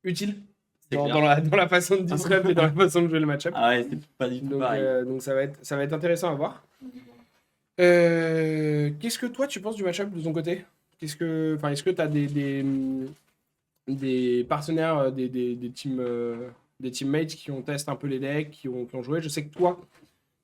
utile C'est dans, clair. dans la façon de disrupt et dans la façon de jouer le match-up. Ah ouais, c'est pas du tout pareil. Donc ça va être intéressant à voir. Qu'est-ce que toi tu penses du match-up de ton côté? Est-ce que tu as des partenaires, des teammates qui ont testé un peu les decks, qui ont joué? Je sais que toi,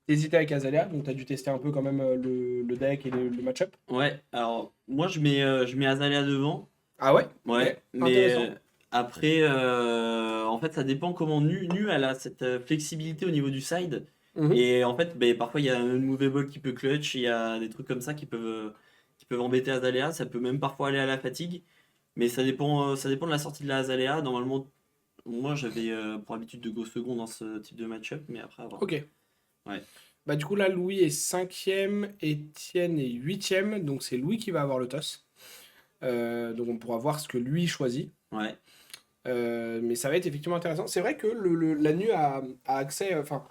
t'hésitais avec Azalea, donc tu as dû tester un peu quand même le deck et le match-up. Ouais, alors moi je mets Azalea devant. Ah ouais? Ok, Ouais, mais intéressant. après, en fait, ça dépend comment Nu elle a cette flexibilité au niveau du side. Mhm. Et en fait, ben, parfois il y a un movable qui peut clutch, il y a des trucs comme ça qui peuvent embêter Azalea. Ça peut même parfois aller à la fatigue. Mais ça dépend de la sortie de la Azalea. Normalement, moi j'avais pour habitude de go second dans ce type de match-up, mais après avoir. Ok. Ouais, Bah du coup là, Louis est cinquième, Étienne est huitième, donc c'est Louis qui va avoir le toss. Donc on pourra voir ce que lui choisit. ouais, Mais ça va être effectivement intéressant. C'est vrai que la NU a accès, enfin,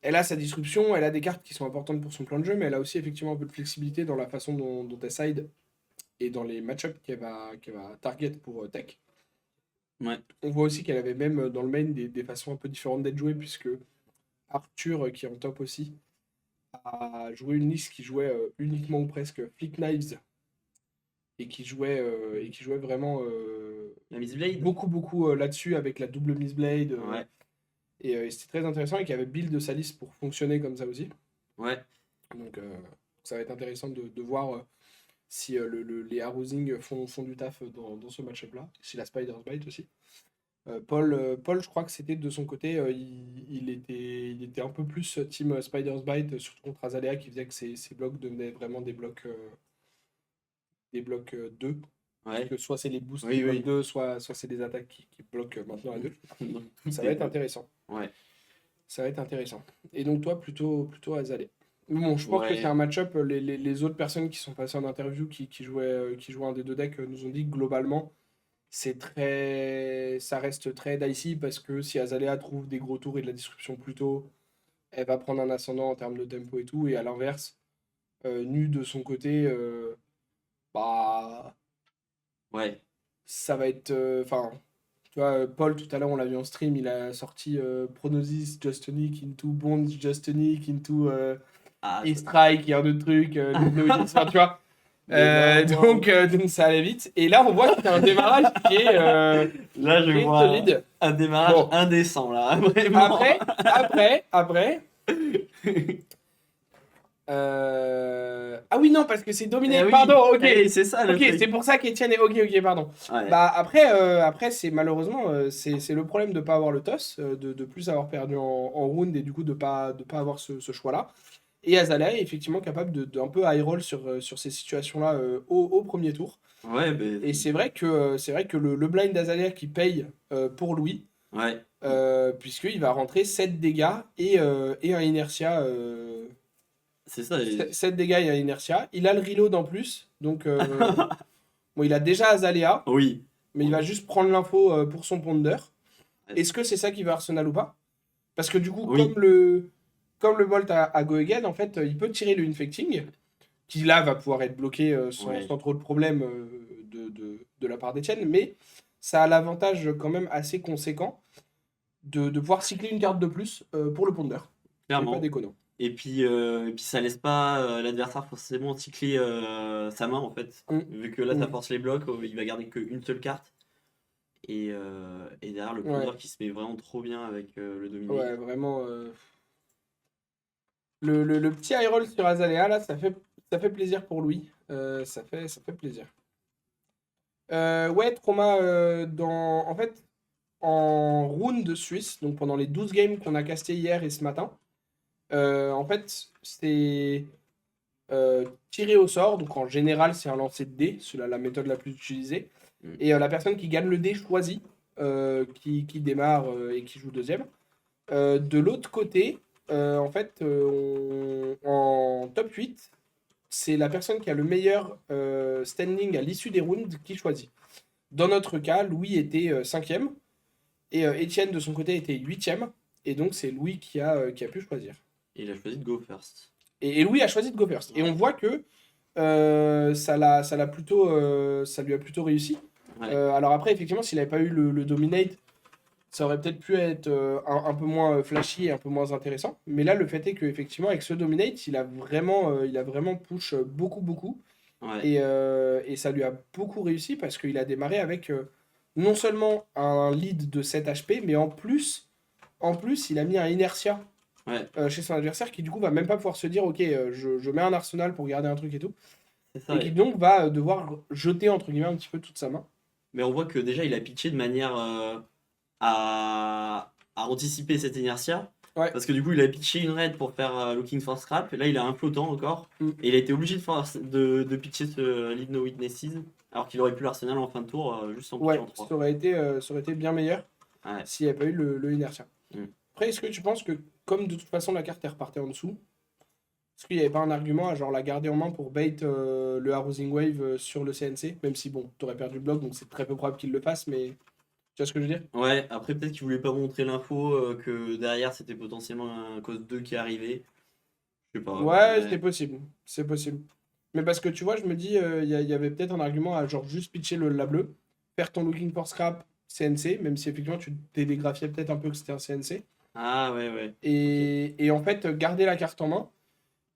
elle a sa disruption, elle a des cartes qui sont importantes pour son plan de jeu, mais elle a aussi effectivement un peu de flexibilité dans la façon dont elle side et dans les match-ups qu'elle va target pour Tech. ouais. On voit aussi qu'elle avait même dans le main des façons un peu différentes d'être jouée, puisque Arthur, qui est en top aussi, a joué une liste qui jouait uniquement ou presque Flick Knives et qui jouait vraiment La Miss Blade? beaucoup là-dessus avec la double Miss Blade. Ouais, Et c'était très intéressant et qui avait build de sa liste pour fonctionner comme ça aussi. ouais. Donc ça va être intéressant de voir si les Arousing font du taf dans ce match-up-là. Si la Spider's Bite aussi. Paul, je crois que c'était de son côté, il était un peu plus team Spider's Bite, surtout contre Azalea, qui faisait que ses blocs devenaient vraiment des blocs 2. Ouais. Que soit c'est les boosts qui Oui, bloquent oui. 2, soit c'est des attaques qui bloquent maintenant à 2. Donc, Ça tout va est être bleu. intéressant. Ouais. Ça va être intéressant. Et donc toi, plutôt Azalea. Bon, je pense que c'est un Ouais. match-up. Les autres personnes qui sont passées en interview qui jouaient un des deux decks nous ont dit que globalement, ça reste très dicey parce que si Azalea trouve des gros tours et de la disruption plus tôt, elle va prendre un ascendant en termes de tempo et tout. Et à l'inverse, Nu de son côté, bah, Ouais. ça va être. Enfin, tu vois, Paul, tout à l'heure, on l'a vu en stream, il a sorti Pronosis, Just Unique into Bonds, Just Unique into Ah, et Strike, il y a un autre truc, enfin, tu vois. mais là, waouh. Donc ça allait vite. Et là, on voit qu'il y a un démarrage Là, je qui est vois solide. un démarrage Bon, indécent, là, vraiment. après. Ah oui, non, parce que c'est Eh dominé. Pardon, oui, ok. eh, c'est ça le Ok, c'est truc. pour ça qu'Etienne est. Ok, pardon. Ouais. Bah après c'est malheureusement, c'est le problème de pas avoir le toss, de plus avoir perdu en round et du coup de pas avoir ce choix-là. Et Azalea est effectivement capable un peu high roll sur ces situations-là au premier tour. Ouais, ben, Et c'est vrai que le blind d'Azalea qui paye pour Louis, ouais. puisqu'il va rentrer 7 dégâts et un inertia. C'est ça. 7 dégâts et un inertia. Il a le reload en plus. Donc, bon, il a déjà Azalea, Oui. mais il va juste prendre l'info pour son ponder. Est-ce que c'est ça qui va Arsenal ou pas? Parce que du coup, Oui. comme le Bolt a Go Again, en fait, il peut tirer le Infecting, qui là va pouvoir être bloqué Ouais. sans trop de problème de la part d'Etienne, mais ça a l'avantage quand même assez conséquent de pouvoir cycler une carte de plus pour le ponder. Ce qui n'est pas Clairement. déconnant. Et puis ça laisse pas l'adversaire forcément cycler sa main en fait. Hum, Vu que là ça hum. force les blocs, il va garder qu'une seule carte. Et derrière le pondeur Ouais, qui se met vraiment trop bien avec le dominé. ouais, vraiment. Le petit high roll sur Azalea, là, ça fait plaisir pour lui. Ça fait plaisir. Ouais, Trauma, en fait, en round suisse, donc pendant les 12 games qu'on a casté hier et ce matin, en fait, c'est tiré au sort. Donc en général, c'est un lancer de dés, c'est la méthode la plus utilisée. Mm. Et la personne qui gagne le dé choisit, qui démarre et qui joue deuxième. De l'autre côté, en fait, en top 8, c'est la personne qui a le meilleur standing à l'issue des rounds qui choisit. Dans notre cas, Louis était cinquième et Étienne de son côté était huitième. Et donc c'est Louis qui a pu choisir. Et il a choisi de go first. Et Louis a choisi de go first. Et Ouais. on voit que ça lui a plutôt réussi. Ouais. Alors après, effectivement, s'il n'avait pas eu le Dominate, ça aurait peut-être pu être un peu moins flashy et un peu moins intéressant. Mais là, le fait est qu'effectivement, avec ce Dominate, il a vraiment push beaucoup, beaucoup. Ouais. Et ça lui a beaucoup réussi parce qu'il a démarré avec non seulement un lead de 7 HP, mais en plus, il a mis un inertia Ouais. chez son adversaire qui du coup va même pas pouvoir se dire ok, je mets un arsenal pour garder un truc et tout. C'est ça. Et qui donc va devoir jeter entre guillemets un petit peu toute sa main. Mais on voit que déjà, il a pitché de manière à anticiper cette inertia. Ouais. Parce que du coup, il a pitché une raid pour faire Looking for Scrap. Et là, il a un flottant encore. Mm. Et il a été obligé de pitcher ce Leave No Witnesses. Alors qu'il aurait pu l'arsenal en fin de tour, juste en Ouais, pitchant 3. ça aurait été bien meilleur Ouais. s'il n'y avait pas eu le inertia. Mm. Après, est-ce que tu penses que comme de toute façon la carte est repartie en dessous, est-ce qu'il n'y avait pas un argument à genre la garder en main pour bait le Arrowsing Wave sur le CNC? Même si bon, t'aurais perdu le bloc, donc c'est très peu probable qu'il le fasse, mais tu vois ce que je veux dire? Ouais, après, peut-être qu'il voulait pas montrer l'info que derrière, c'était potentiellement un cause 2 qui arrivait. Je sais pas. Ouais, Mais... c'est possible. C'est possible. Mais parce que tu vois, je me dis, il y avait peut-être un argument à genre juste pitcher la bleue, faire ton Looking for Scrap CNC, même si effectivement tu télégraphiais peut-être un peu que c'était un CNC. Ah ouais, ouais. Ok. Et en fait, garder la carte en main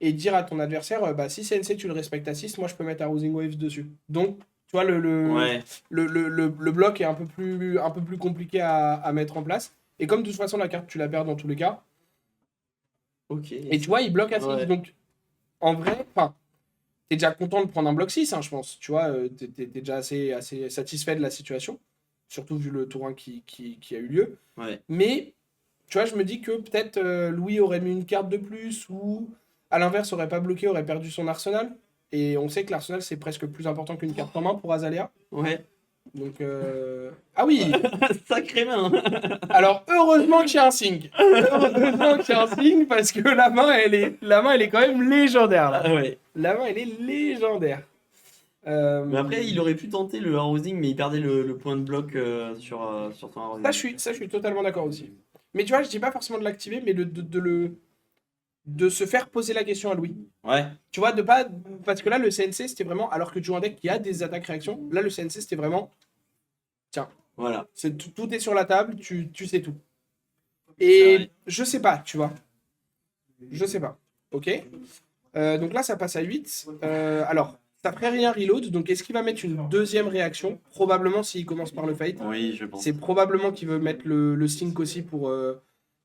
et dire à ton adversaire, bah, si CNC tu le respectes à 6, moi je peux mettre Arrowsing Waves dessus. Donc, tu vois, Ouais, le bloc est un peu plus compliqué à mettre en place. Et comme de toute façon la carte tu la perds dans tous les cas, ok. et tu vois, il bloque à 6. Ouais, Donc en vrai, enfin, t'es déjà content de prendre un bloc 6, hein, je pense. Tu vois, t'es déjà assez satisfait de la situation, surtout vu le tour 1 qui a eu lieu. ouais. Mais, tu vois, je me dis que peut-être Louis aurait mis une carte de plus ou, à l'inverse, aurait pas bloqué, aurait perdu son arsenal. Et on sait que l'arsenal, c'est presque plus important qu'une carte en main pour Azalea. Ouais. Donc, ah oui! Sacré main. Alors, heureusement qu'il y a un signe. Heureusement qu'il y a un signe parce que la main, elle est quand même légendaire, là. Ah ouais. La main, elle est légendaire. Mais après, il aurait pu tenter le arrosing, mais il perdait le point de bloc sur son arrosing. Ça, je suis totalement d'accord aussi. Mais tu vois, je dis pas forcément de l'activer, mais de se faire poser la question à Louis. Ouais, Tu vois, de pas. Parce que là, le CNC, c'était vraiment. Alors que tu joues un deck qui a des attaques-réactions, là, le CNC, c'était vraiment. Tiens, voilà. tout est sur la table, tu sais tout. C'est Et vrai. je sais pas, tu vois. Je sais pas. Ok. Donc là, ça passe à 8. Alors, ça ferait rien reload. Donc, est-ce qu'il va mettre une deuxième réaction? Probablement s'il commence par le Fate. Oui, je pense. C'est probablement qu'il veut mettre le sync aussi pour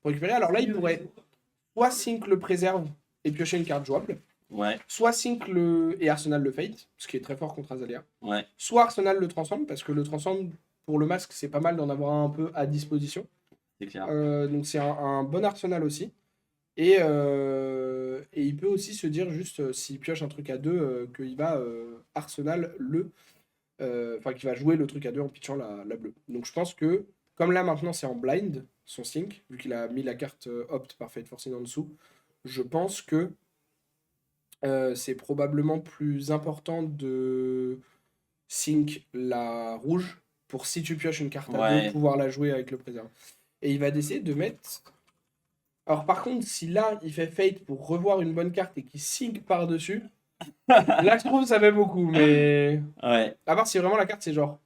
récupérer. Alors là, il pourrait soit sync le préserve et piocher une carte jouable, Ouais, soit sync et Arsenal le Fate, ce qui est très fort contre Azalea, ouais, soit Arsenal le transforme, parce que le transforme, pour le masque, c'est pas mal d'en avoir un peu à disposition. c'est clair. Donc c'est un bon Arsenal aussi. Et il peut aussi se dire juste, s'il pioche un truc à 2, qu'il va Arsenal enfin qu'il va jouer le truc à 2 en pitchant la bleue. Donc je pense que, comme là maintenant c'est en blind, son sync, vu qu'il a mis la carte opt par Fate Forcing en dessous, je pense que c'est probablement plus important de sync la rouge pour, si tu pioches une carte à 2, Ouais, pouvoir la jouer avec le préserve. Et il va décider de mettre. Alors par contre, si là il fait Fate pour revoir une bonne carte et qu'il sync par-dessus, là je trouve que ça fait beaucoup, mais. ouais. À part si vraiment la carte c'est genre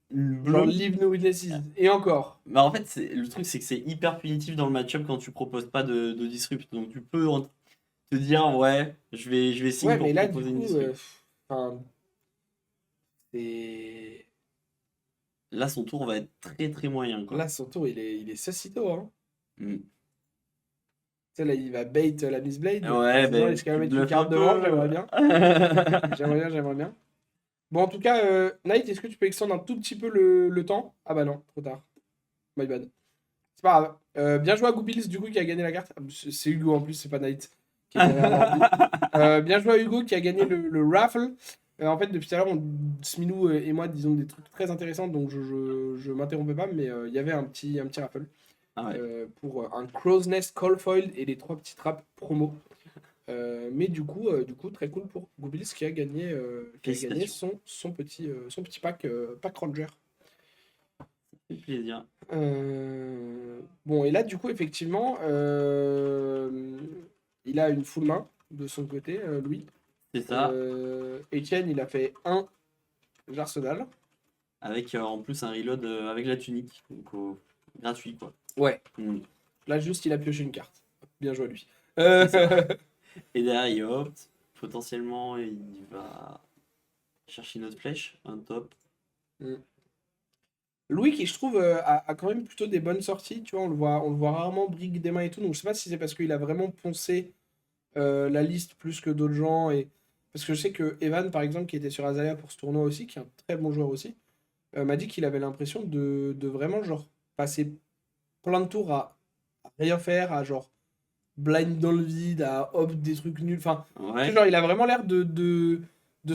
Bleu. Leave No Witnesses. Et encore. Bah en fait, le truc, c'est que c'est hyper punitif dans le match-up quand tu proposes pas de disrupt. Donc tu peux te dire, ouais, je vais sign Ouais, pour mais là du proposer une coup, disrupt. enfin, c'est. Là, son tour va être très très moyen, quoi. Là son tour il est saucito, hein. Mm. Tu sais, là il va bait la Miss Blade. Ouais, C'est genre, ben, est-ce qu'elle va tu mettre une bluffes un carte devant? peu. J'aimerais bien. J'aimerais bien. Bon, en tout cas, Knight, est-ce que tu peux extendre un tout petit peu le temps? Ah bah non, trop tard. My bad. C'est pas grave. Bien joué à Goupils, du coup, qui a gagné la carte. Ah, c'est Hugo en plus, c'est pas Knight. Qui est derrière l'ordi. Bien joué à Hugo qui a gagné le raffle. En fait, depuis tout à l'heure, Smilou et moi disons des trucs très intéressants, donc je m'interrompais pas, mais il y avait un petit raffle Ah ouais. pour un Crow's Nest Call Foil et les 3 petits traps promo. Mais du coup, très cool pour Goupils qui a gagné, Félicitations. son petit pack Ranger. Ça fait plaisir. Bon, et là, du coup, effectivement, il a une full main de son côté, Louis. C'est ça. Etienne, il a fait un Arsenal. avec en plus un reload avec la tunique. Donc gratuit quoi. Ouais. Mm. Là, juste, il a pioché une carte. Bien joué à lui. C'est ça. Et derrière, il opte. Potentiellement, il va chercher une autre flèche, un top. Louis, qui je trouve a quand même plutôt des bonnes sorties, tu vois, on le voit rarement brique des mains et tout, donc je sais pas si c'est parce qu'il a vraiment poncé la liste plus que d'autres gens, et parce que je sais que Evan, par exemple, qui était sur Azalea pour ce tournoi aussi, qui est un très bon joueur aussi, m'a dit qu'il avait l'impression de vraiment, genre, passer plein de tours à rien faire, à genre blind dans le vide, à hop des trucs nuls, enfin, tu sais, Ouais. genre, il a vraiment l'air de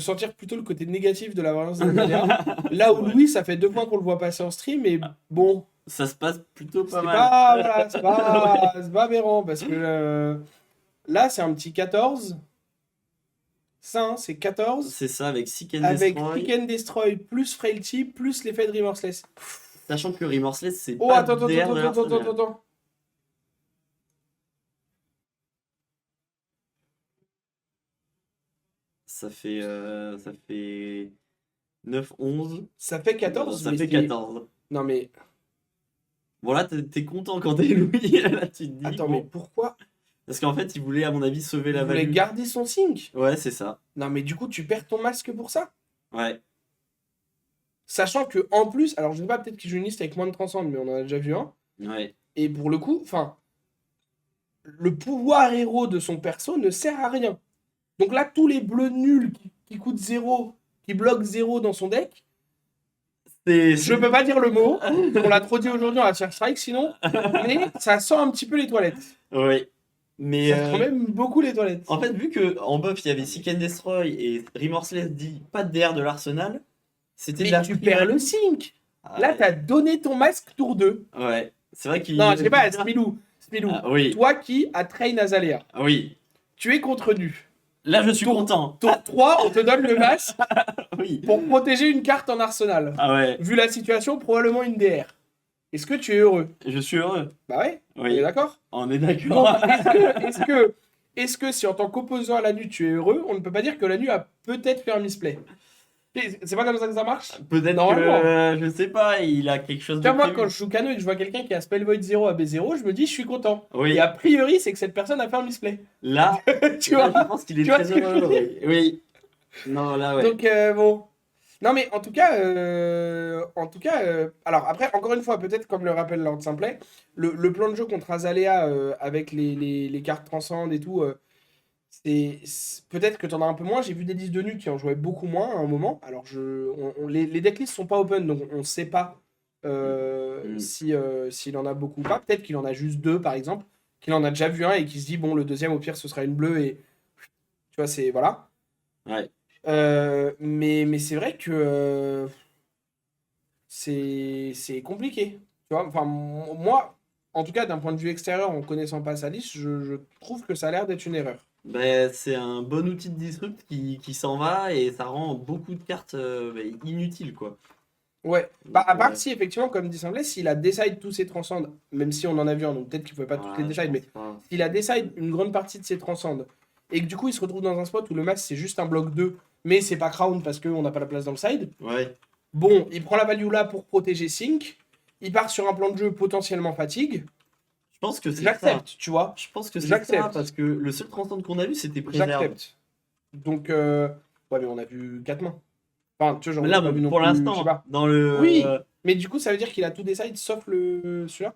sentir plutôt le côté négatif de la variance d'Azalea. Là où Ouais. Louis, ça fait 2 fois qu'on le voit passer en stream, et bon, Ça se passe plutôt pas c'est mal. pas, voilà, Ouais. c'est pas aberrant, parce que là, c'est un petit 14. Ça, hein, c'est 14, C'est ça, avec Seek and avec Seek Destroy. and Destroy, plus Frailty, plus l'effet de Remorseless. Sachant que Remorseless, c'est Oh, pas attends, attends, DR attends, de attends, attends, l'Arsenal. attends. Ça fait 9-11. Ça fait 14, Ça mais fait c'est... 14. Non, mais... Bon, là, t'es content quand t'es Louis. Là, tu te dis, Attends, mais bon. pourquoi Parce qu'en fait, il voulait, à mon avis, sauver il la voulait value. garder son sync? Ouais, c'est ça. Non, mais du coup, tu perds ton masque pour ça? Ouais. Sachant que en plus, alors je sais pas, peut-être qu'il joue une liste avec moins de transcende, mais on en a déjà vu un. Ouais. Et pour le coup, enfin, le pouvoir héros de son perso ne sert à rien. Donc là, tous les bleus nuls qui coûtent 0, qui bloquent 0 dans son deck, je peux pas dire le mot. On l'a trop dit aujourd'hui, on va faire strike sinon. Mais ça sent un petit peu les toilettes. Ouais. Mais Ça sent même beaucoup les toilettes. en fait, vu que en buff, il y avait Seek and Destroy et Remorseless dit pas de DR de l'Arsenal, c'était de Mais la tu perds le sync. Ah, Là, t'as donné ton masque tour 2. ouais. C'est vrai qu'il. Non, je sais pas, Smilou. Smilou. Ah, oui. Toi qui as train Azalea, Ah, oui. tu es contre nu. Là, je suis Tour- content. Tour 3, on te donne le masque Oui. pour protéger une carte en arsenal. Ah ouais. Vu la situation, probablement une DR. Est-ce que tu es heureux? Je suis heureux. Bah ouais, on est Oui. d'accord. On est Donc, d'accord. est-ce que si en tant qu'opposant à la NU tu es heureux, on ne peut pas dire que la NU a peut-être fait un misplay? C'est pas comme ça que ça marche? Peut-être Normalement. que, je sais pas, il a quelque chose Tu de vois, moi, prévu. quand je joue Cano et que je vois quelqu'un qui a Spell Void 0 à B0, je me dis, je suis content. Oui. Et a priori, c'est que cette personne a fait un misplay. Là, Tu là, vois? je pense qu'il est Tu vois très ce que je veux heureux. dire? Oui. Oui. Non, là, ouais. Donc, bon. Non, mais en tout cas, alors après, encore une fois, peut-être comme le rappelle Lord Simplet, le plan de jeu contre Azalea avec les cartes transcendes et tout, peut-être que tu en as un peu moins. J'ai vu des listes de nus qui en jouaient beaucoup moins à un moment. Alors, les decklists sont pas open, donc on ne sait pas Mm. s'il en a beaucoup ou pas. Peut-être qu'il en a juste 2, par exemple, qu'il en a déjà vu un et qu'il se dit, bon, le deuxième, au pire, ce sera une bleue et tu vois, c'est. Voilà. Ouais. Mais c'est vrai que c'est compliqué. Tu vois, enfin, moi, en tout cas, d'un point de vue extérieur, en connaissant pas sa liste, je trouve que ça a l'air d'être une erreur. Ben, c'est un bon outil de disrupt qui s'en va et ça rend beaucoup de cartes inutiles, quoi. Ouais, bah, Donc, à part si, effectivement, comme dit Semblé, s'il a decide tous ses transcendes, même si on en a vu un, donc peut-être qu'il pouvait pas toutes les voilà, je decide, mais pense pas. s'il a decide une grande partie de ses transcendes, et que du coup il se retrouve dans un spot où le match c'est juste un bloc 2, mais c'est pas crown parce qu'on n'a pas la place dans le side, Ouais. bon, il prend la value là pour protéger Sync, il part sur un plan de jeu potentiellement fatigue, Je pense que c'est ça. j'accepte, tu vois, Je pense que c'est J'accepte. ça parce que le seul transcend qu'on a vu c'était préserve. j'accepte. Donc, ouais, mais on a vu 4 mains. Enfin, tu vois, genre, Mais on là, a pas vu non pour plus, je sais l'instant, pas. dans le. Oui, mais du coup, ça veut dire qu'il a tout decide sauf celui-là.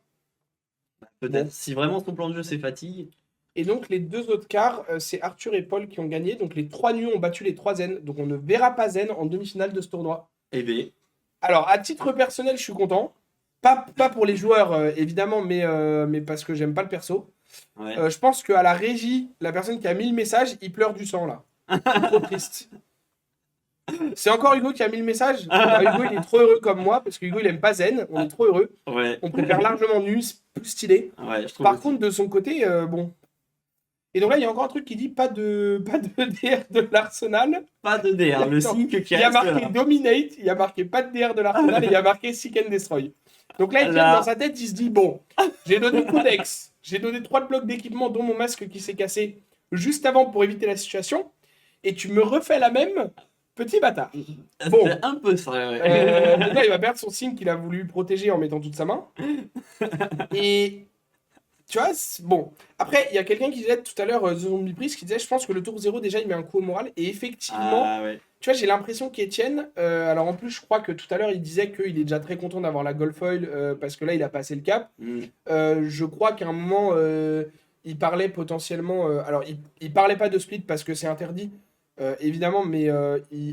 Peut-être. Bon. Si vraiment son plan de jeu c'est fatigue. Et donc, les 2 autres quarts, c'est Arthur et Paul qui ont gagné. Donc, les 3 nus ont battu les 3 zen. Donc, on ne verra pas zen en demi-finale de ce tournoi. Eh ben. Alors, à titre personnel, je suis content. Pas pour les joueurs, évidemment, mais parce que j'aime pas le perso. Ouais. Je pense qu'à la régie, la personne qui a mis le message, il pleure du sang, là. Trop triste. C'est encore Hugo qui a mis le message. Alors, Hugo, il est trop heureux comme moi, parce que Hugo, il aime pas zen. On est trop heureux. Ouais. On préfère largement nu, c'est plus stylé. Ouais, je trouve Par aussi. contre, de son côté, bon. Et donc là, il y a encore un truc qui dit pas de DR de l'Arsenal. Pas de DR. Le Attends, sync qui Il y a reste marqué là. Dominate, il y a marqué pas de DR de l'Arsenal et il y a marqué Seek and Destroy. Donc là, Là. dans sa tête, il se dit bon, j'ai donné Codex, j'ai donné 3 blocs d'équipement, dont mon masque qui s'est cassé juste avant pour éviter la situation, et tu me refais la même Petit bâtard. Bon. C'est un peu ça, ouais. Déjà, il va perdre son signe qu'il a voulu protéger en mettant toute sa main. Et tu vois, bon. Après, il y a quelqu'un qui disait tout à l'heure, The Zombie Priest, qui disait je pense que le tour 0, déjà, il met un coup au moral. Et effectivement, Ah ouais. tu vois, j'ai l'impression qu'Etienne, alors en plus, je crois que tout à l'heure, il disait qu'il est déjà très content d'avoir la Gold Foil parce que là, il a passé le cap. Mm. Je crois qu'à un moment, il parlait potentiellement. Alors, il parlait pas de split parce que c'est interdit, évidemment, mais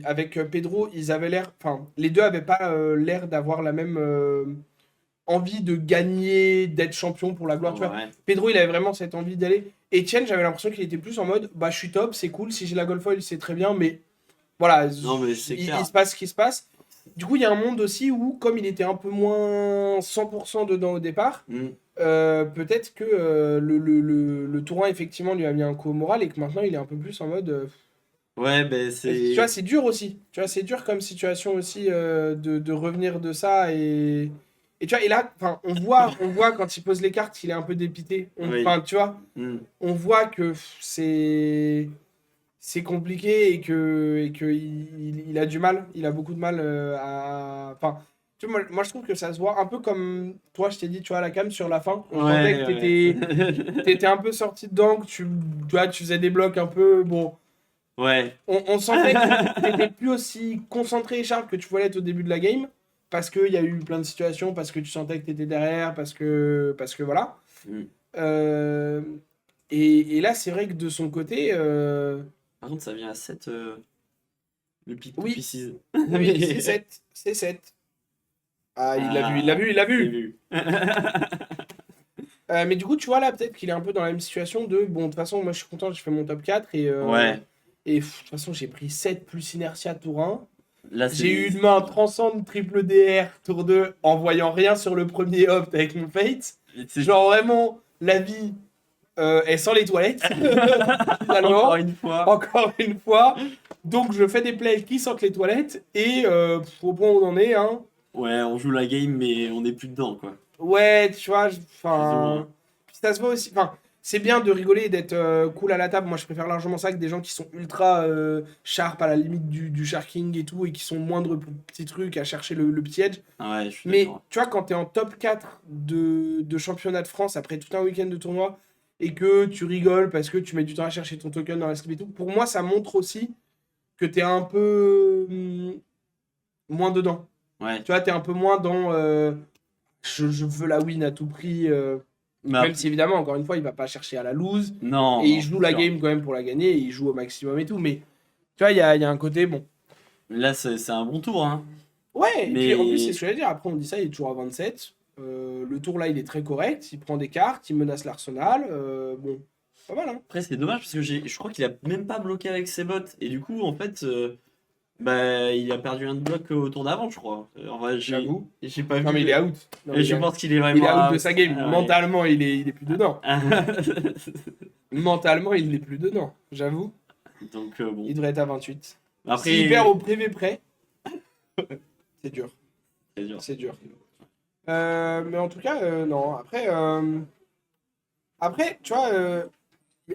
avec Pedro, ils avaient l'air. Enfin, les deux avaient pas l'air d'avoir la même envie de gagner, d'être champion pour la gloire. Tu vois, Ouais. Pedro, il avait vraiment cette envie d'aller. Etienne, j'avais l'impression qu'il était plus en mode bah, je suis top, c'est cool, si j'ai la Gold Foil, c'est très bien, mais voilà, Non, mais c'est il clair. se passe ce qui se passe. Du coup, il y a un monde aussi où, comme il était un peu moins 100% dedans au départ, Mm. peut-être que le tournoi, effectivement, lui a mis un coup au moral et que maintenant, il est un peu plus en mode. Ouais, ben Tu vois, c'est. c'est dur aussi. Tu vois, c'est dur comme situation aussi de revenir de ça. Et tu vois, et là, enfin, on voit quand il pose les cartes qu'il est un peu dépité. Oui. Enfin, tu vois, Mm. on voit que c'est compliqué et que il a du mal, il a beaucoup de mal enfin, tu vois, moi, je trouve que ça se voit un peu comme toi, je t'ai dit, tu vois, à la cam sur la fin, on sentait que Ouais, ouais. t'étais un peu sorti dedans, que tu vois, tu faisais des blocs un peu, bon, Ouais. on sentait que t'étais plus aussi concentré et sharp que tu voulais être au début de la game, parce qu'il y a eu plein de situations, parce que tu sentais que t'étais derrière, parce que voilà. Mm. Euh, et là, c'est vrai que de son côté, Par contre, ça vient à 7 le pick to oui, pieces. oui, c'est 7. C'est 7. Ah, il l'a vu, il l'a Ah, vu, il l'a j'ai vu. vu. Mais du coup, tu vois, là, peut-être qu'il est un peu dans la même situation de, bon, de toute façon, moi, je suis content, j'ai fait mon top 4 Ouais, et de toute façon, j'ai pris 7 plus Inertia tour 1. là J'ai eu c'est. une main transcende triple DR tour 2 en voyant rien sur le premier opt avec mon Fate. c'est- Genre, vraiment, la vie est sans les toilettes, Encore finalement. une fois. Encore une fois. Donc, je fais des plays qui sentent les toilettes et au point où on en est, hein. Ouais, on joue la game, mais on n'est plus dedans, quoi. Ouais, tu vois, Plus ou enfin. moins. Puis ça se voit aussi. Enfin, c'est bien de rigoler et d'être cool à la table. Moi, je préfère largement ça que des gens qui sont ultra sharp à la limite du sharking et tout et qui sont moindres pour petits trucs à chercher le petit edge. Ah ouais, je suis Mais d'accord. tu vois, quand t'es en top 4 de championnat de France après tout un week-end de tournoi et que tu rigoles parce que tu mets du temps à chercher ton token dans la slip et tout, pour moi, ça montre aussi que t'es un peu moins dedans. Ouais. Tu vois, t'es un peu moins dans je veux la win à tout prix. Mais Même après- si évidemment, encore une fois, il va pas chercher à la lose. Non, Et il non, joue c'est la sûr. game quand même pour la gagner. Et il joue au maximum et tout. Mais tu vois, il y a un côté bon. Là, c'est un bon tour, hein. Ouais, et puis en plus, c'est Mais ce que je veux dire. Après, on dit ça, il est toujours à 27. Le tour là, il est très correct. Il prend des cartes, il menace l'Arsenal. Bon, pas mal, hein. après, c'est dommage parce que je crois qu'il a même pas bloqué avec ses bots. Et du coup, en fait, bah, il a perdu un bloc au tour d'avant, je crois. En vrai, J'avoue. j'ai pas Non, vu mais il est le. out. Non, Et mais je pense qu'il est il vraiment est out de out. sa game. Ah ouais. Mentalement, il est plus dedans. Mentalement, il n'est plus dedans. J'avoue. Donc, bon. Il devrait être à 28. Après, S'il perd au privé près, c'est dur. c'est dur. C'est dur. Mais en tout cas, non. Après, tu vois,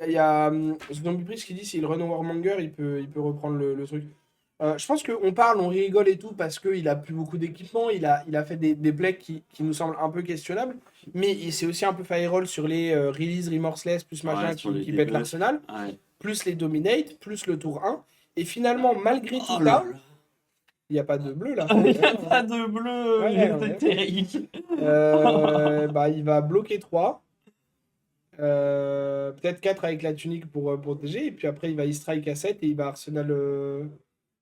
il y a Zombie Priest qui dit s'il run Warmonger, il peut reprendre le truc. Je pense qu'on parle, on rigole et tout parce qu'il a plus beaucoup d'équipement. Il a fait des plays qui nous semblent un peu questionnables. Mais c'est aussi un peu firewall sur les release, remorseless, plus machin Ouais, sur les qui pètent debuffs. l'arsenal, Ouais. plus les dominate, plus le tour 1. Et finalement, malgré tout Oh là ça, là. il n'y a pas de bleu là. Il n'y a pas de bleu, Ouais, on c'est est terrible. Bah, il va bloquer 3. Peut-être 4 avec la tunique pour protéger. Et puis après, il va e-strike à 7 et il va Arsenal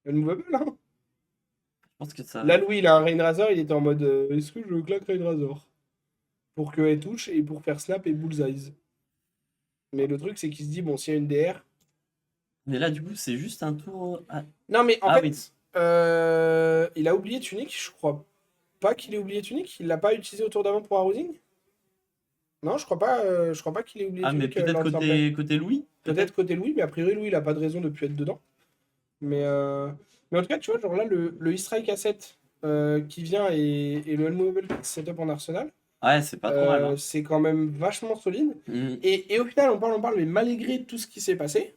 Unmovable. Hein. Je pense que ça. Là, Louis, il a un Rainrazor. Il était en mode est-ce que je claque Rainrazor pour qu'elle touche et pour faire snap et bullseye. Mais le truc, c'est qu'il se dit bon, s'il y a une DR. Mais là, du coup, c'est juste un tour. Ah, Non, mais en ah fait, oui. il a oublié tunique. Je crois pas qu'il ait oublié tunique. Il l'a pas utilisé au tour d'avant pour Arrosing. Non, je crois pas qu'il ait oublié Ah, mais tunique peut-être lors de son play. côté Louis? Peut-être côté Louis, mais a priori, Louis, il a pas de raison de plus être dedans. Mais en tout cas, tu vois, genre là, le e-strike à 7 qui vient et le Unmovable qui se setup en Arsenal, Ouais, c'est pas trop mal, hein. c'est quand même vachement solide. Mm. Et au final, on parle, mais malgré tout ce qui s'est passé,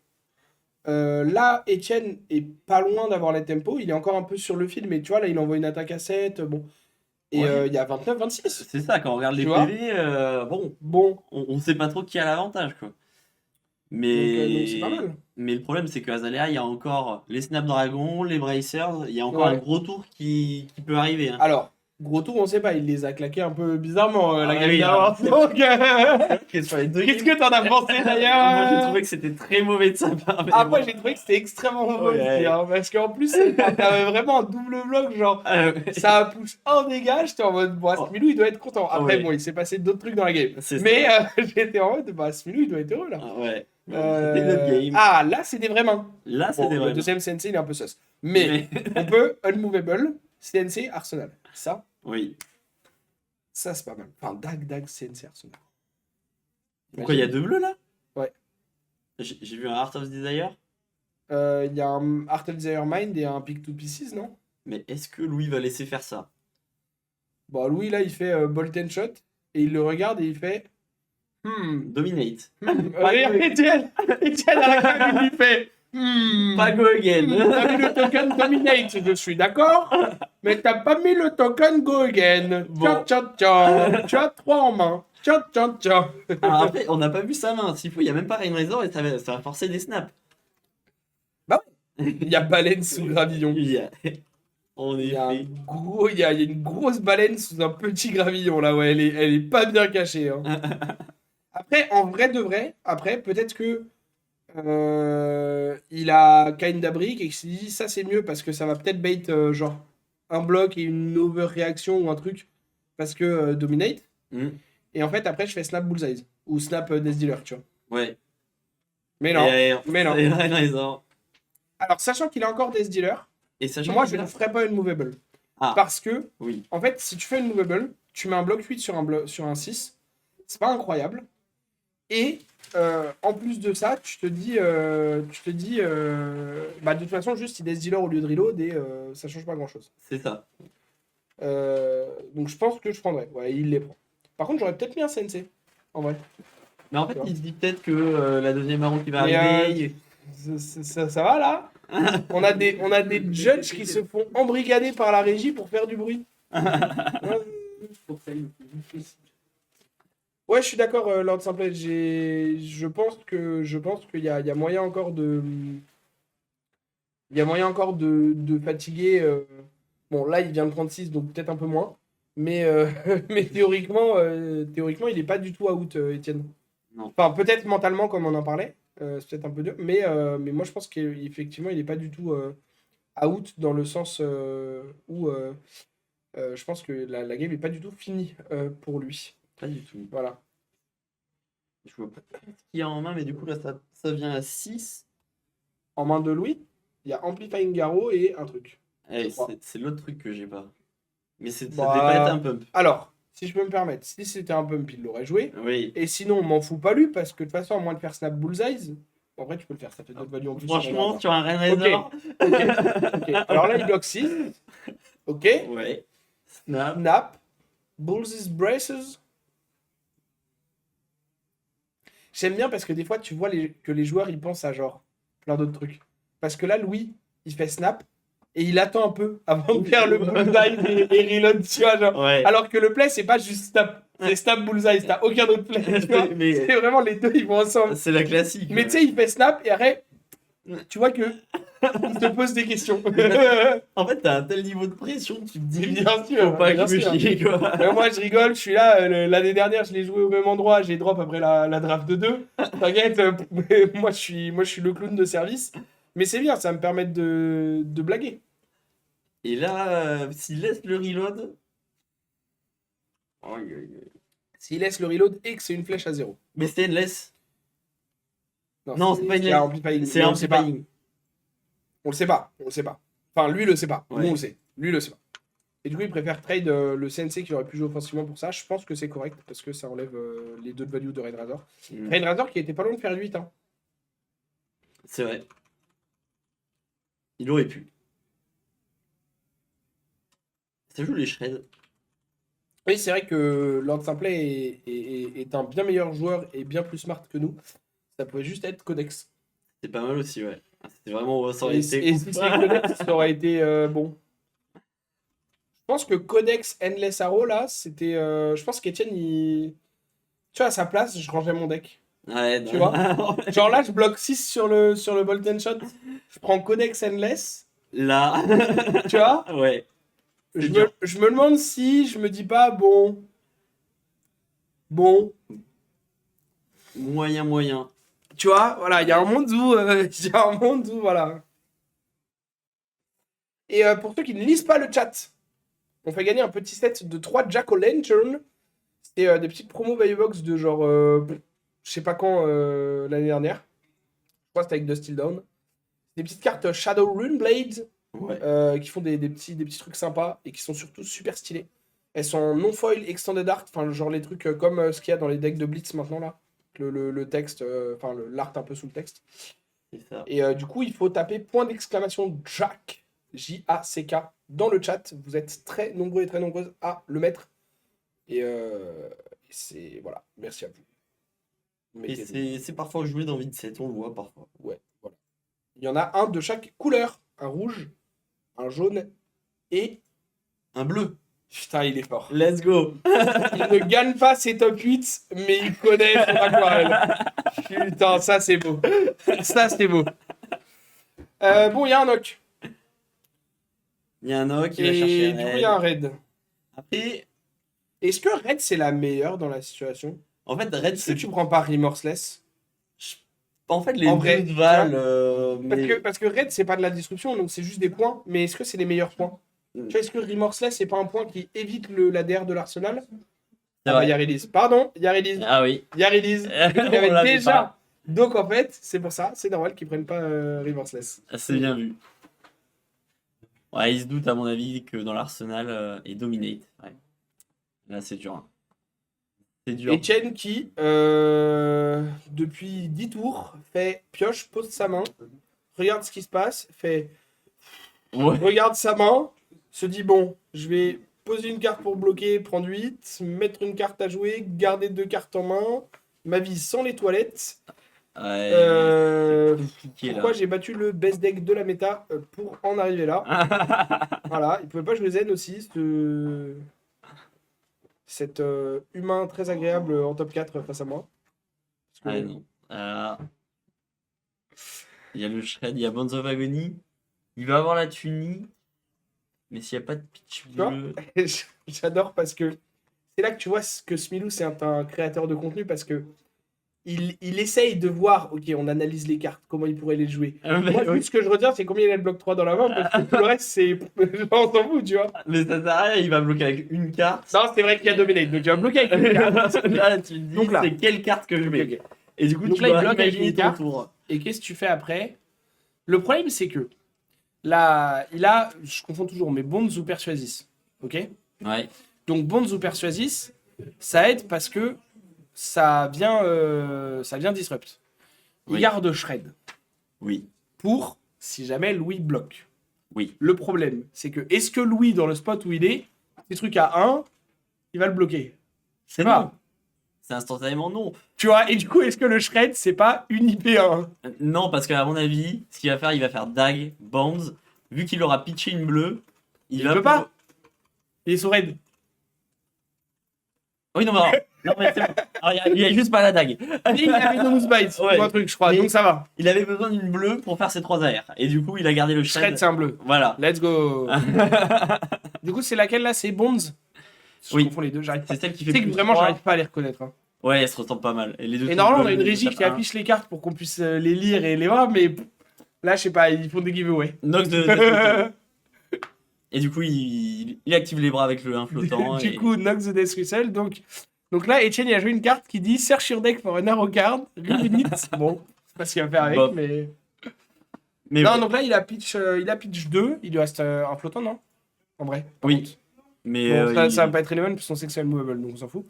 Là, Etienne est pas loin d'avoir les tempos. Il est encore un peu sur le fil, mais tu vois, là, il envoie une attaque à 7. Bon. Et Ouais. il y a 29-26. C'est ça, quand on regarde Tu les vois? PV, bon, Bon. on sait pas trop qui a l'avantage, quoi. Donc c'est pas Mais, mal. mais le problème, c'est qu'à Azalea, il y a encore les Snapdragon, les Bracers, il y a encore un Ouais. gros tour qui peut arriver, hein. Alors, gros tour, on sait pas. Il les a claqués un peu bizarrement, Ah la game oui, d'avant. Donc, Sur les deux qu'est-ce games. que t'en as pensé Moi, j'ai d'ailleurs? trouvé que c'était très mauvais de sa part, mais Après, bon. j'ai trouvé que c'était extrêmement mauvais aussi, Ouais. hein, parce qu'en plus, t'avais vraiment un double bloc, genre, Ouais. ça a push en dégage, j'étais en mode, bon, Oh, Smilou, il doit être content. Après, bon, ouais, il s'est passé d'autres trucs dans la game. c'est ça. Mais j'étais en mode, bah, Smilou, il doit être heureux, là. Ah ouais. Mais bon, c'était une autre game. Ah, là, c'est des vraies mains. Là, Bon, c'était le vraiment. deuxième CNC, il est un peu sus. Mais on peut Unmovable, CNC, Arsenal. Oui. Ça c'est pas mal. Enfin, Dag, CNC, Arsenal. Pourquoi il y a deux bleus là? Ouais. J'ai vu un Heart of Desire. Il y a un Art of Desire Mind et un Pick to Pieces, non? Mais est-ce que Louis va laisser faire ça? Bon, Louis, là, il fait Bolt and Shot et il le regarde et il fait. Dominate. Regarde, Etienne à la cabine, il fait. Pas go again. T'as mis le token Dominate, je suis d'accord, mais t'as pas mis le token Go Again. Bon. Tu as 3 en main. Tcha. Alors après, on n'a pas vu sa main. S'il faut, il n'y a même pas Rain Razor et ça va forcer des snaps. Bah oui. Il y a baleine sous gravillon. Il y a- En Il y a, un effet. gros, il y a une grosse baleine sous un petit gravillon là, ouais, elle est pas bien cachée, hein. Après, en vrai de vrai, après, peut-être que il a Kinda Brick et qu'il s'est dit ça c'est mieux parce que ça va peut-être bait genre un bloc et une overréaction ou un truc parce que Dominate. Hmm. Et en fait, après, je fais Snap Bullseye ou Snap Death Dealer, tu vois. Ouais. Mais non, Et mais non. c'est Rain Razor. Alors, sachant qu'il a encore Death Dealer, Et sachant moi qu'il je a- ne ferai pas une movable. Ah, Parce que, oui. en fait, si tu fais une movable, tu mets un bloc 8 sur un 6. C'est pas incroyable. Et en plus de ça, bah, de toute façon, juste il Death Dealer au lieu de reload et ça change pas grand chose. C'est ça. Donc je pense que je prendrais. Ouais, il les prend. Par contre, j'aurais peut-être mis un CNC. En vrai. Mais en fait, il se dit peut-être que la deuxième marron qui va Mais, arriver. Ça va là? On a des judges qui se font embrigader par la régie pour faire du bruit. Ouais, je suis d'accord, Lord Simplet. Je pense qu'il y a moyen encore de. Il y a moyen encore de fatiguer. Bon, là, il vient de 36, donc peut-être un peu moins. Mais, mais théoriquement, il n'est pas du tout out, Étienne. Non. Enfin, peut-être mentalement, comme on en parlait. C'est peut-être un peu dur. Mais moi, je pense qu'effectivement, il n'est pas du tout out dans le sens où je pense que la game n'est pas du tout finie pour lui. Pas du tout. Voilà. Je vois pas ce qu'il y a en main, mais du coup, là, ça vient à 6. En main de Louis, il y a Amplifying Garrow et un truc. Eh, Je crois. c'est l'autre truc que j'ai pas. Mais ça Bah, devait pas être un pump. Alors, si je peux me permettre, si c'était un pump, il l'aurait joué. Oui. Et sinon, on m'en fout pas lui, parce que de toute façon, à moins de faire Snap Bullseye, en vrai, tu peux le faire, ça fait d'autres value en plus. Franchement, sur un Rain Razor. Ok. Alors là, il bloque 6. Ok. Ouais. Snap. Snap. Bullseye Braces. J'aime bien parce que des fois, tu vois que les joueurs, ils pensent à genre plein d'autres trucs. Parce que là, Louis, il fait Snap et il attend un peu avant de faire le Bullseye et reload, tu vois, genre. Ouais. Alors que le play, c'est pas juste Snap. C'est Snap Bullseye, t'as aucun autre play. Tu vois. Mais C'est vraiment les deux, ils vont ensemble. c'est la classique. Mais tu sais, il fait Snap et après, tu vois que il se pose des questions. En fait, t'as un tel niveau de pression, tu te dis, Bien sûr. faut pas bien que je sûr. me chie, quoi. Mais moi, je rigole, je suis là. L'année dernière, je l'ai joué au même endroit. J'ai drop après la draft de 2. T'inquiète, moi, je suis le clown de service. Mais c'est bien, ça me permet de blaguer. Et là, s'il laisse le reload. Aïe, aïe, aïe. S'il laisse le reload et que c'est une flèche à 0. Mais c'est endless. Non, c'est pas une il y a Amplifying. C'est Mais un on le sait pas. Amplifying. On le sait pas. On le sait pas. Enfin, lui, le sait pas. Ouais. Nous, on le sait. Lui, le sait pas. Et du coup, il préfère trade le CNC qui aurait pu jouer offensivement pour ça. Je pense que c'est correct parce que ça enlève les deux de value de Rain Razor. Rain Razor qui était pas loin de faire 8. Hein. C'est vrai. Il aurait pu. Ça joue les shreds. Oui, c'est vrai que Lord Simplet est un bien meilleur joueur et bien plus smart que nous. Ça pouvait juste être Codex. C'est pas mal aussi, ouais. C'est vraiment, ça aurait Et, été et ouf. si c'est Codex, ça aurait été bon. Je pense que Codex Endless Arrow, là, c'était. Je pense qu'Etienne, il. Tu vois, à sa place, je rangeais mon deck. Ouais, Tu vois? Genre là, je bloque 6 sur le Bolt and Shot. Je prends Codex Endless. là, Tu vois? ouais, c'est Je me, dur. je me demande si je me dis pas, bon. Bon. Moyen, moyen. Tu vois? Voilà, il y a un monde où. Il y a un monde où, voilà. Et pour ceux qui ne lisent pas le chat, on fait gagner un petit set de 3 Jack-O' Lantern. C'est des petites promos Buy Box de genre. Je sais pas quand l'année dernière. Je crois que c'était avec Dusty Dawn. Des petites cartes Shadow Rune Blade Ouais, qui font des petits trucs sympas et qui sont surtout super stylées. Elles sont non foil, extended art, enfin genre les trucs comme ce qu'il y a dans les decks de Blitz maintenant là. Le texte, enfin l'art un peu sous le texte. c'est ça. Et du coup, il faut taper point d'exclamation Jack, J-A-C-K, dans le chat. Vous êtes très nombreux et très nombreuses à le mettre. Et c'est. Voilà, merci à vous. Et Mettez-le. c'est parfois joué dans Vide 7, on le voit parfois. Ouais, voilà. Il y en a un de chaque couleur. Un rouge, un jaune et. Un bleu. Putain, il est fort. Let's go. Il ne gagne pas ses top 8, mais il connaît son aquarelle. Putain, ça c'est beau. Ça c'est beau. Bon, il y a un knock. Il y a un Oak, il va Et chercher du un coup, il y a un Red. raid. Après, Est-ce que raid c'est la meilleure dans la situation? en fait, Red, Est-ce que c'est. tu prends pas Remorseless? En fait, les En deux vrai, te tu valent, Parce que, mais. parce que raid c'est pas de la destruction, donc c'est juste des points. Mais est-ce que c'est les meilleurs points? Tu vois, est-ce que Remorseless c'est pas un point qui évite l'ADR de l'Arsenal? C'est Ah bah, il y vrai. a release. Pardon, il y a release. Ah oui. Il y a release. Il y On avait l'avait déjà. pas. Donc en fait, c'est pour ça, c'est normal qu'ils prennent pas Remorseless. C'est bien vu. Ouais, il se doute, à mon avis, que dans l'Arsenal, et Dominate. Ouais. Là, c'est dur, hein. C'est dur. Etienne qui, depuis 10 tours, fait pioche, pose sa main, regarde ce qui se passe, fait Ouais. regarde sa main, se dit bon, je vais poser une carte pour bloquer, prendre 8, mettre une carte à jouer, garder 2 cartes en main, ma vie sans les toilettes. Ouais, Euh, c'est compliqué, Pourquoi là. j'ai battu le best deck de la méta pour en arriver là. Voilà, il pouvait pas jouer Zen aussi, cet humain très agréable en top 4 face à moi. Parce Ah que- non. Il y a le Shred, il y a Bonds of Agony. Il va avoir la Tunie. Mais s'il n'y a pas de pitch vois bleu. J'adore parce que c'est là que tu vois que Smilou c'est un créateur de contenu parce que il essaye de voir, ok, on analyse les cartes, comment il pourrait les jouer. Moi, Oui. ce que je retiens, c'est combien il a de bloc 3 dans la main parce que tout le reste, c'est. On s'en fout, tu vois. Mais ça sert à rien, il va bloquer avec une carte. Non, c'est vrai qu'il y a Dominate, donc tu vas bloquer avec une carte. Là, tu te dis, Donc là. c'est quelle carte que je mets. Ok, ok. Et du coup, Donc tu là, il dois bloque avec imaginer une ton carte. tour. Et qu'est-ce que tu fais après? Le problème, c'est que là, il a, je confonds toujours, mais Bonds ou Persuasis. Ok? Ouais. Donc Bonds ou Persuasis, ça aide parce que ça vient disrupt. Il Oui. garde Shred Oui. pour si jamais Louis bloque. Oui. Le problème, c'est que est-ce que Louis, dans le spot où il est, ces trucs à 1, il va le bloquer? C'est pas. non. C'est instantanément non. Tu vois, et du coup, est-ce que le Shred, c'est pas une IP1? Non, parce qu'à mon avis, ce qu'il va faire Dag, Bonds. Vu qu'il aura pitché une bleue, Il va peut pas. Il est sous raid. Oui, non, mais, alors, non, mais c'est bon. Alors, il y a juste pas la dague. Et il avait Donus Bite Ouais. ou un truc, je crois, Mais- donc ça va. Il avait besoin d'une bleue pour faire ses 3 AR. Et du coup, il a gardé le Shred, Shred. c'est un bleu. Voilà. Let's go. Du coup, c'est laquelle là? C'est Bonds? Je Oui. confonds les deux, j'arrive pas. C'est celle qui Tu fait sais que plus vraiment, 3. j'arrive pas à les reconnaître. Hein. Ouais, elles se ressemblent pas mal. Et les deux Et sont normalement, on a bleues, une les régie deux qui tapent affiche les cartes pour qu'on puisse les lire et les voir, mais là, je sais pas, ils font des giveaways. un. Nox de. Et du coup, il active les bras avec le 1 flottant. Du et- coup, Nox the Death Whistle. Donc là, Etienne, il a joué une carte qui dit Search your deck for an arrow card, read it. Bon, je sais pas ce qu'il va faire avec, Bof. mais. Mais Non, ouais. donc là, il a pitch 2. Il lui reste un flottant, non? En vrai. par Oui. contre. Mais Bon, ça, il- ça va pas être relevant puisque son sex est movable, donc on s'en fout.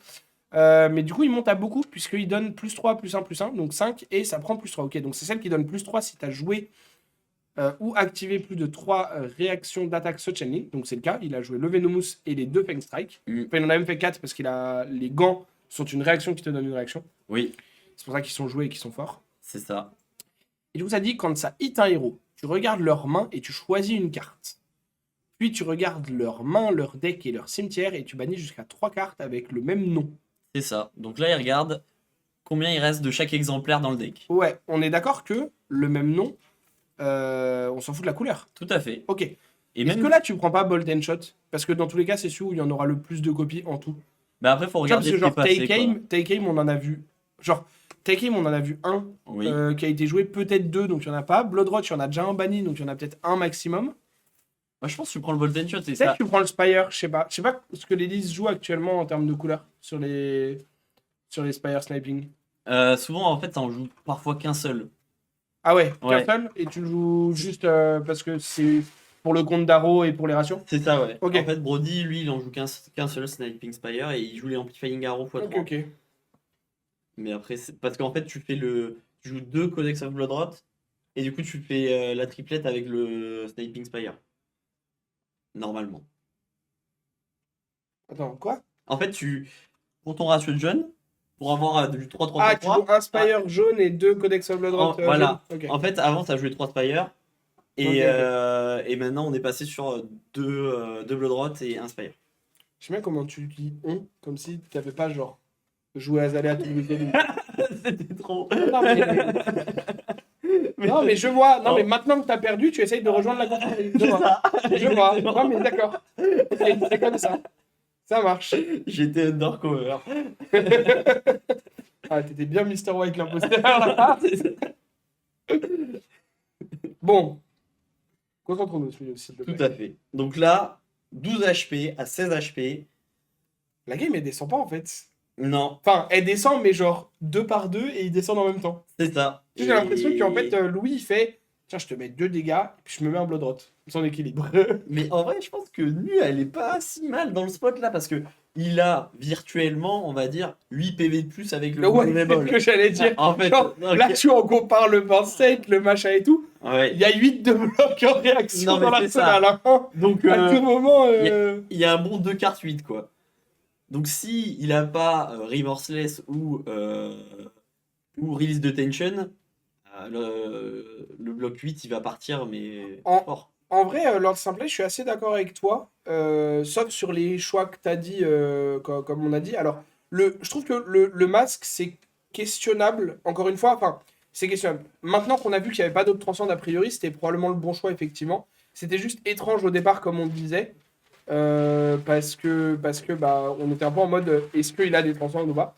Mais du coup, il monte à beaucoup puisqu'il donne plus 3, plus 1, plus 1, donc 5, et ça prend plus 3. Ok, donc c'est celle qui donne plus 3 si tu as joué ou activé plus de 3 réactions d'attaque Such-Ending. Donc c'est le cas, il a joué le Venomous et les 2 Fang Strike. Mm. Enfin, il en a même fait 4 parce qu'il a les gants sont une réaction qui te donne une réaction. Oui, C'est pour ça qu'ils sont joués et qu'ils sont forts. c'est ça. Et du coup, ça dit quand ça hit un héros, tu regardes leurs mains et tu choisis une carte. Puis tu regardes leurs mains, leur deck et leur cimetière et tu bannis jusqu'à 3 cartes avec le même nom. C'est ça. Donc là, il regarde combien il reste de chaque exemplaire dans le deck. Ouais, on est d'accord que le même nom, on s'en fout de la couleur. Tout à fait. Ok. Et Est-ce même, que là, tu prends pas Bolt and Shot? Parce que dans tous les cas, c'est celui où il y en aura le plus de copies en tout. bah après, faut Tu vois, parce regarder que ce qui est genre passé, quoi. Take Aim, on en a vu. Genre, Take Aim, on en a vu un Oui. qui a été joué, peut-être deux, donc il n'y en a pas. Blood Rot, il y en a déjà un banni, donc il y en a peut-être un maximum. Moi, je pense que tu prends le Bolt and Shot et Peut-être ça. que tu prends le Spire, je sais pas. Je sais pas ce que les listes jouent actuellement en termes de couleurs sur les Spire Sniping. Souvent, en fait, ça en joue parfois qu'un seul. Ah ouais, qu'un Ouais. seul, et tu le joues juste parce que c'est pour le compte d'Arrow et pour les rations. C'est ça, ouais. Ok. En fait, Brody, lui, il en joue qu'un seul Sniping Spire et il joue les Amplifying Arrow x3. Ok, ok. Mais après, c'est parce qu'en fait, tu joues deux Codex of Bloodrot et du coup, tu fais la triplette avec le Sniping Spire. Normalement. Attends, quoi? En fait, pour ton ratio de jaune, pour avoir du 3-3-3-3. Ah, tu joues un ah, Spire jaune et deux Codex of Blood Rot voilà. jaune. Ok. En fait, avant, ça jouait 3 Spire. Et, Ok, ok. et maintenant, on est passé sur deux Bloodrot et un Spire. Je sais bien comment tu dis on, comme si tu n'avais pas genre joué à Zalea tout le week-end. C'était trop. Non, mais... non, mais je vois. Non, Oh. mais maintenant que tu as perdu, tu essayes de rejoindre la compétition. Je C'est vois. ça. Je vois. Exactement. Non, mais d'accord. Ok, c'est comme ça. Ça marche. J'étais undercover. Ah, t'étais bien Mr. White l'imposteur là. Bon, concentrons-nous, s'il te Tout plaît. à fait. Donc là, 12 HP à 16 HP. La game, elle descend pas en fait. Non, Enfin, elle descend, mais genre deux par deux et ils descendent en même temps. c'est ça. J'ai l'impression qu'en fait, Louis, il fait tiens, je te mets 2 dégâts, et puis je me mets un Blood Rot. Son équilibre. Mais en vrai, je pense que Nu, elle est pas si mal dans le spot là parce que il a virtuellement, on va dire, 8 PV de plus avec le Ouais, mauvais c'est ce ball. que j'allais dire. En fait, Genre, ok. là, tu en compares le burn state, le machin et tout. Ouais. Il y a 8 de blocs en réaction Non, mais dans c'est l'arsenal. Hein. Donc, À tout moment. il y a un bon 2 cartes 8 quoi. Donc si il a pas Remorseless ou Release de Tension, le bloc 8 il va partir mais En, fort. en vrai, Lord Simplet, je suis assez d'accord avec toi. Sauf sur les choix que tu as dit, comme on a dit. Alors, je trouve que le masque, c'est questionnable. Encore une fois, enfin, c'est questionnable. Maintenant qu'on a vu qu'il n'y avait pas d'autres transcende a priori, c'était probablement le bon choix, effectivement. C'était juste étrange au départ, comme on le disait. Parce que bah, on était un peu en mode est-ce qu'il a des transcendes ou pas?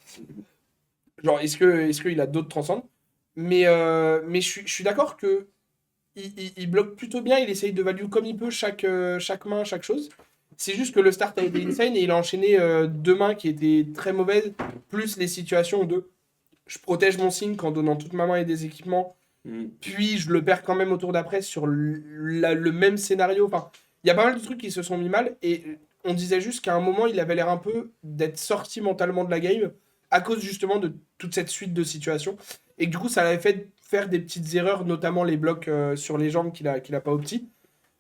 Genre, est-ce qu'il a d'autres transcendes? Mais je suis d'accord que il bloque plutôt bien, il essaye de value comme il peut chaque main, chaque chose. C'est juste que le start a été insane et il a enchaîné deux mains qui étaient très mauvaises, plus les situations de je protège mon sync en donnant toute ma main et des équipements, Mm. puis je le perds quand même au tour d'après sur le même scénario. Enfin, il y a pas mal de trucs qui se sont mis mal et on disait juste qu'à un moment il avait l'air un peu d'être sorti mentalement de la game à cause justement de toute cette suite de situations et que du coup ça l'avait fait faire des petites erreurs, notamment les blocs sur les jambes qu'il a pas opti.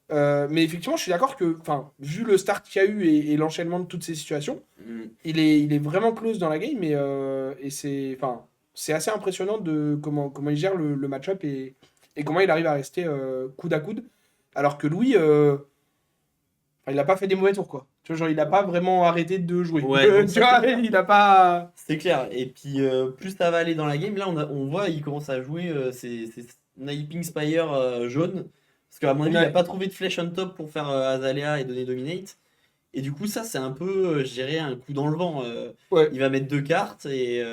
Mais effectivement, je suis d'accord que, enfin, vu le start qu'il y a eu et l'enchaînement de toutes ces situations, Mm. il est vraiment close dans la game et c'est assez impressionnant de comment il gère le match-up et comment il arrive à rester coude à coude. Alors que Louis, enfin, il a pas fait des mauvais tours, quoi. Tu vois, genre, il a pas vraiment arrêté de jouer. Ouais, donc Tu vois, il a pas. C'est clair. Et puis plus ça va aller dans la game, là on voit il commence à jouer ses Sniping Spire jaune. Parce qu'à mon avis, il n'a Ouais. pas trouvé de flèche on top pour faire Azalea et donner Dominate. Et du coup, ça, c'est un peu, je dirais, un coup dans le vent. Ouais, Il va mettre deux cartes et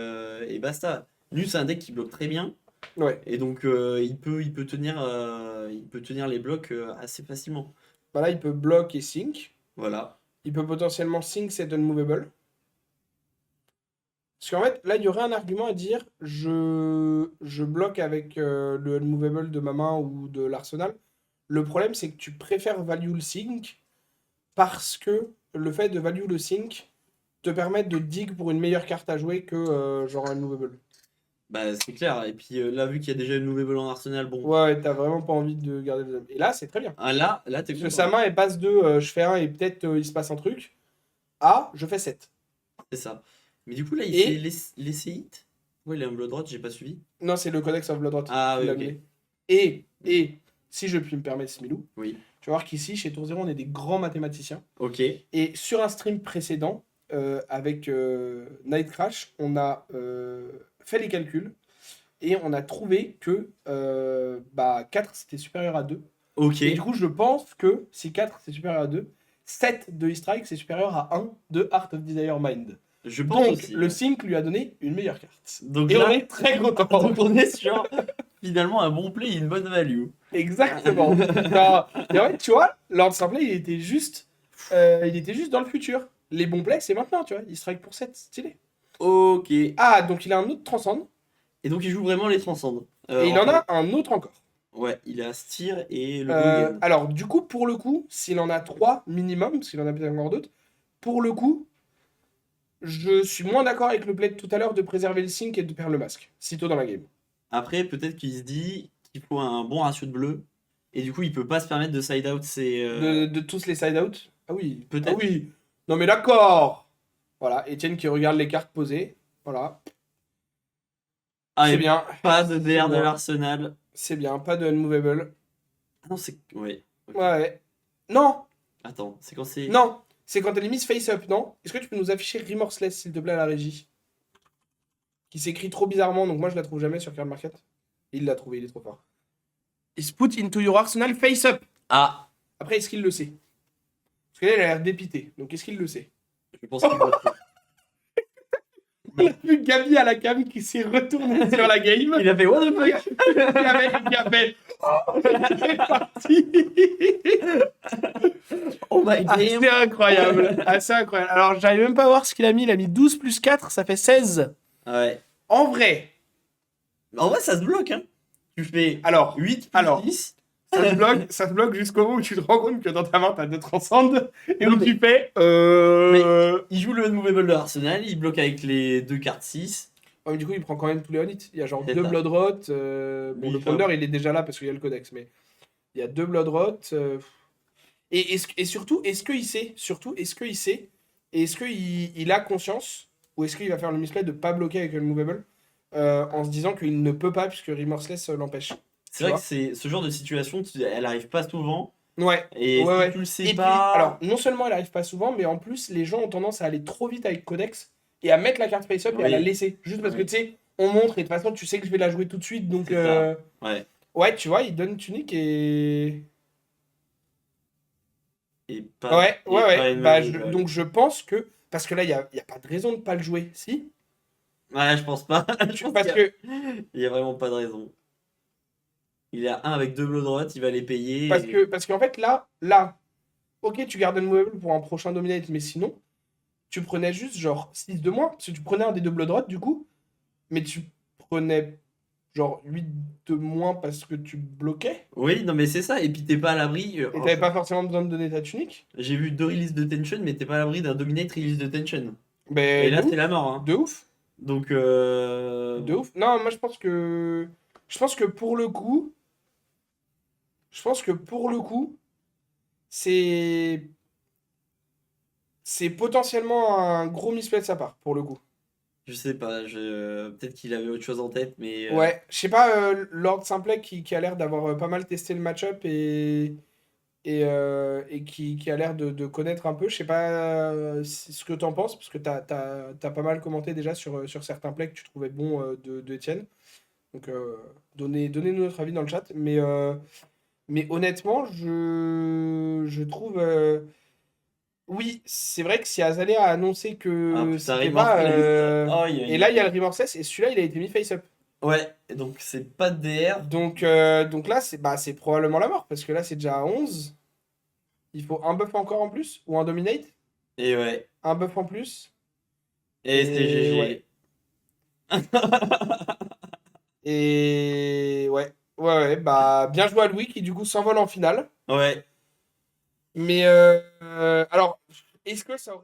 basta. Nu, c'est un deck qui bloque très bien. ouais. Et donc, il peut tenir les blocs assez facilement. Bah là, il peut block et sync. Voilà. Il peut potentiellement sync set unmovable. Parce qu'en fait, là, il y aurait un argument à dire je bloque avec le unmovable de ma main ou de l'arsenal. Le problème, c'est que tu préfères value le sync parce que le fait de value le sync te permet de dig pour une meilleure carte à jouer que genre un unmovable. Bah, c'est clair. Et puis là, vu qu'il y a déjà une nouvelle en Arsenal, bon. Ouais, t'as vraiment pas envie de garder les hommes. Et là, c'est très bien. Ah, là, t'es Parce que content. sa main, elle passe de je fais un et peut-être il se passe un truc à je fais 7. C'est ça. Mais du coup, là, il Et fait l'essai hit. Ouais, il est un Blood Rot, j'ai pas suivi. non, c'est le Codex of Blood Rot Ah qui oui, l'a ok. mis. Et si je puis me permettre, Smilou, Oui. tu vas voir qu'ici, chez Tour Zéro, on est des grands mathématiciens. Ok. Et sur un stream précédent, avec Night Crash, on a fait les calculs et on a trouvé que 4 c'était supérieur à 2. Ok. Et du coup, je pense que si 4 c'est supérieur à 2, 7 de E-Strike c'est supérieur à 1 de Heart of Desire Mind. Je pense Donc, aussi. le sync lui a donné une meilleure carte. Donc Et là, on est très content. donc on est sur finalement un bon play et une bonne value. Exactement. Non, et en fait, tu vois, Lord Simplay, il était juste dans le futur. Les bons plays, c'est maintenant, tu vois. Il strike pour 7, stylé. Ok. Ah, donc il a un autre transcende. Et donc il joue vraiment les transcendes. Et il en a un autre encore. Ouais, il a Styr et le Gongen. Alors, du coup, pour le coup, s'il en a 3 minimum, parce qu'il en a peut-être encore d'autres, pour le coup, je suis moins d'accord avec le play de tout à l'heure de préserver le sync et de perdre le masque, sitôt dans la game. Après, peut-être qu'il se dit qu'il faut un bon ratio de bleu. Et du coup, il peut pas se permettre de side out ses. De tous les side-out. Ah oui. Peut-être. Ah oui. Non mais d'accord. Voilà, Etienne qui regarde les cartes posées. Voilà. Ah, C'est et bien. pas de DR de bien. l'Arsenal. C'est bien, pas de unmovable. Ah non, c'est. Ouais. Ok. Ouais. Non, Attends, c'est quand c'est. non. C'est quand elle est mise face-up, non? Est-ce que tu peux nous afficher Remorseless, s'il te plaît, à la régie? Qui s'écrit trop bizarrement, donc moi je la trouve jamais sur Card Market. Il l'a trouvé, il est trop fort. Is put into your arsenal face-up. Ah, Après, est-ce qu'il le sait? Parce qu'elle, elle a l'air dépitée. Donc est-ce qu'il le sait? je pense qu'il va. On a vu Gabi à la cam qui s'est retourné sur la game. Il a fait what the fuck? Il avait. Oh, c'est parti. Oh my Ah, god. c'est incroyable. Ah, c'est incroyable. Alors, j'arrive même pas à voir ce qu'il a mis. Il a mis 12 plus 4, ça fait 16. Ouais. En vrai, En vrai, ça se bloque, hein. Tu fais alors, 8 plus alors. 10. ça te bloque jusqu'au moment où tu te rends compte que dans ta main, t'as 2 transcendes. Et Non, où mais- tu fais. Il joue le unmovable de Arsenal, il bloque avec les 2 cartes 6. Ouais, mais du coup, il prend quand même tous les on-hits. Il y a genre C'est 2 ça. Blood Rot. Oui, Le enfin- Ponder, il est déjà là parce qu'il y a le codex. Mais il y a 2 Blood Rot. Et surtout, est-ce qu'il sait? Surtout, est-ce qu'il sait? Et est-ce qu'il a conscience? Ou est-ce qu'il va faire le misplay de pas bloquer avec le movable en se disant qu'il ne peut pas puisque Remorseless l'empêche? C'est Tu vrai vois. que c'est ce genre de situation, elle arrive pas souvent. Ouais. Et Ouais, si ouais. tu le sais Et puis, pas. alors, non seulement elle arrive pas souvent, mais en plus, les gens ont tendance à aller trop vite avec Codex et à mettre la carte face-up et à Oui. la laisser. Juste parce que Oui. tu sais, on montre et de toute façon, tu sais que je vais la jouer tout de suite. Donc, C'est ça. Ouais. ouais, tu vois, il donne tunique et. Et pas, Ouais, et ouais, pas ouais. unmovable. Donc, je pense que. Parce que là, il y a pas de raison de pas le jouer. Si? Ouais, je pense pas. Je pense Parce qu'il y a- que. il y a vraiment pas de raison. Il a un avec 2 blows droite, il va les payer. et- Parce qu'en fait, là, ok, tu gardes Unmovable pour un prochain Dominate, mais sinon, tu prenais juste genre 6 de moins. Parce que tu prenais un des deux Blood Rot, du coup, mais tu prenais genre 8 de moins parce que tu bloquais. Oui, non mais c'est ça. Et puis t'es pas à l'abri. Et t'avais pas forcément besoin de donner ta tunique. J'ai vu 2 releases de tension, mais t'es pas à l'abri d'un dominate release de tension. Et Mais là, de c'est ouf, la mort. Hein. de ouf, Donc, de ouf. Non, moi je pense que. Je pense que pour le coup. Je pense que pour le coup, c'est. C'est potentiellement un gros misplay de sa part, pour le coup. je sais pas. Peut-être qu'il avait autre chose en tête, mais Ouais, je sais pas, Lord Simplet qui a l'air d'avoir pas mal testé le match-up et qui a l'air de connaître un peu. Je sais pas ce que t'en penses, parce que t'as pas mal commenté déjà sur certains plays que tu trouvais bons de Etienne. Donc, donnez-nous notre avis dans le chat. Mais honnêtement, je trouve. Oui, c'est vrai que si Azalea a annoncé Ah que putain, c'était pas. Remorseless. Aïe, aïe, Et là, il y a aïe. le Remorseless, et celui-là, il a été mis face-up. Ouais, donc c'est pas de DR. Donc là, c'est probablement la mort, parce que là, c'est déjà à 11. Il faut un buff encore en plus, ou un Dominate. Et ouais. Un buff en plus. Et c'est GG. Ouais. Et ouais. Ouais, ouais, bah bien joué à Louis qui du coup s'envole en finale. Ouais. Mais alors, est-ce que ça aurait